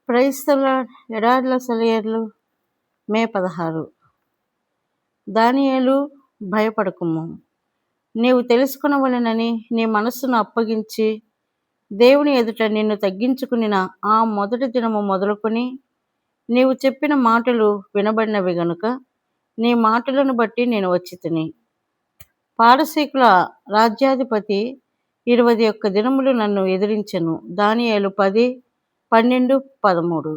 క్రైస్తవుల ఎడారుల సెలయేర్లు మే 16. దానియేలు, భయపడకుము. నీవు తెలుసుకొనవలెనని నీ మనస్సును అప్పగించి దేవుని ఎదుట నిన్ను తగ్గించుకునిన ఆ మొదటి దినము మొదలుకొని నీవు చెప్పిన మాటలు వినబడినవి గనుక నీ మాటలను బట్టి నేను వచ్చితిని. పారసీకుల రాజ్యాధిపతి 21 దినములు నన్ను ఎదిరించెను. దానియేలు 10, 12, 13.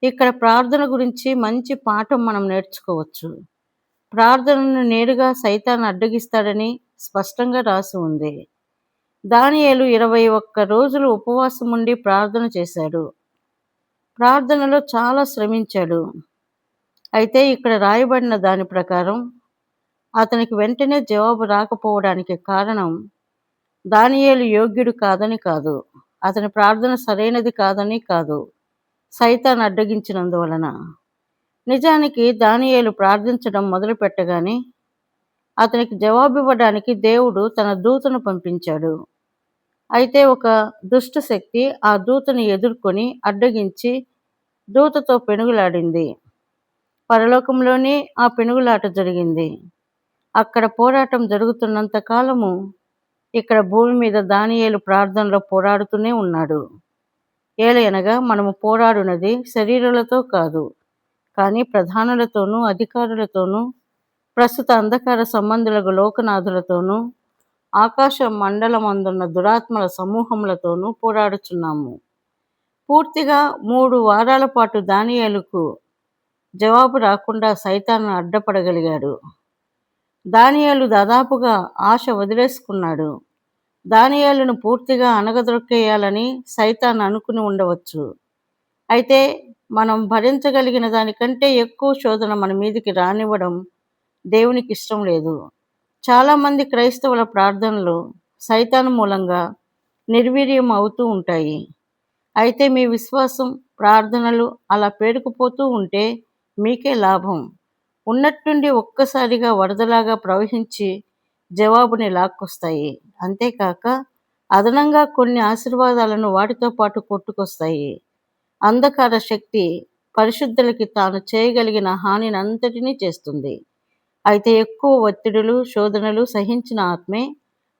ఇక్కడ ప్రార్థన గురించి మంచి పాఠం మనం నేర్చుకోవచ్చు. ప్రార్థనను నేరుగా సైతాను అడ్డగిస్తాడని స్పష్టంగా రాసి ఉంది. దానియేలు 21 రోజులు ఉపవాసం ఉండి ప్రార్థన చేశాడు. ప్రార్థనలో చాలా శ్రమించాడు. అయితే ఇక్కడ రాయబడిన దాని ప్రకారం అతనికి వెంటనే జవాబు రాకపోవడానికి కారణం దానియేలు యోగ్యుడు కాదని కాదు, అతని ప్రార్థన సరైనది కాదని కాదు, సైతాను అడ్డగించినందువలన. నిజానికి దానియేలు ప్రార్థించడం మొదలు పెట్టగానే అతనికి జవాబివ్వడానికి దేవుడు తన దూతను పంపించాడు. అయితే ఒక దుష్ట శక్తి ఆ దూతను ఎదుర్కొని అడ్డగించి దూతతో పెనుగులాడింది. పరలోకంలోనే ఆ పెనుగులాట జరిగింది. అక్కడ పోరాటం జరుగుతున్నంత కాలము ఇక్కడ భూమి మీద దానియేలు ప్రార్థనలో పోరాడుతూనే ఉన్నాడు. ఏలయనగా మనము పోరాడునది శరీరులతో కాదు, కానీ ప్రధానులతోనూ అధికారులతోనూ ప్రస్తుత అంధకార సంబంధులకు లోకనాథులతోనూ ఆకాశ మండలమందున్న దురాత్మల సమూహములతోనూ పోరాడుచున్నాము. పూర్తిగా 3 వారాల పాటు దానియేలుకు జవాబు రాకుండా సైతాను అడ్డపడగలిగాడు. దానియేలు దాదాపుగా ఆశ వదిలేసుకున్నాడు. దానియేలును పూర్తిగా అణగదొక్కేయాలని సైతాను అనుకుని ఉండవచ్చు. అయితే మనం భరించగలిగిన దానికంటే ఎక్కువ శోధన మన మీదికి రానివ్వడం దేవునికి ఇష్టం లేదు. చాలామంది క్రైస్తవుల ప్రార్థనలు సైతాను మూలంగా నిర్వీర్యం అవుతూ ఉంటాయి. అయితే మీ విశ్వాసం, ప్రార్థనలు అలా పేరుకుపోతూ ఉంటే మీకే లాభం. ఉన్నట్టుండి ఒక్కసారిగా వరదలాగా ప్రవహించి జవాబుని లాక్కొస్తాయి. అంతేకాక అదనంగా కొన్ని ఆశీర్వాదాలను వాటితో పాటు కొట్టుకొస్తాయి. అంధకార శక్తి పరిశుద్ధులకి తాను చేయగలిగిన హానిని అంతటినీ చేస్తుంది. అయితే ఎక్కువ ఒత్తిడులు, శోధనలు సహించిన ఆత్మే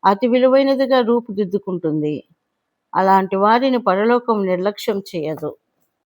అతి విలువైనదిగా రూపుదిద్దుకుంటుంది. అలాంటి వారిని పరలోకం నిర్లక్ష్యం చేయదు.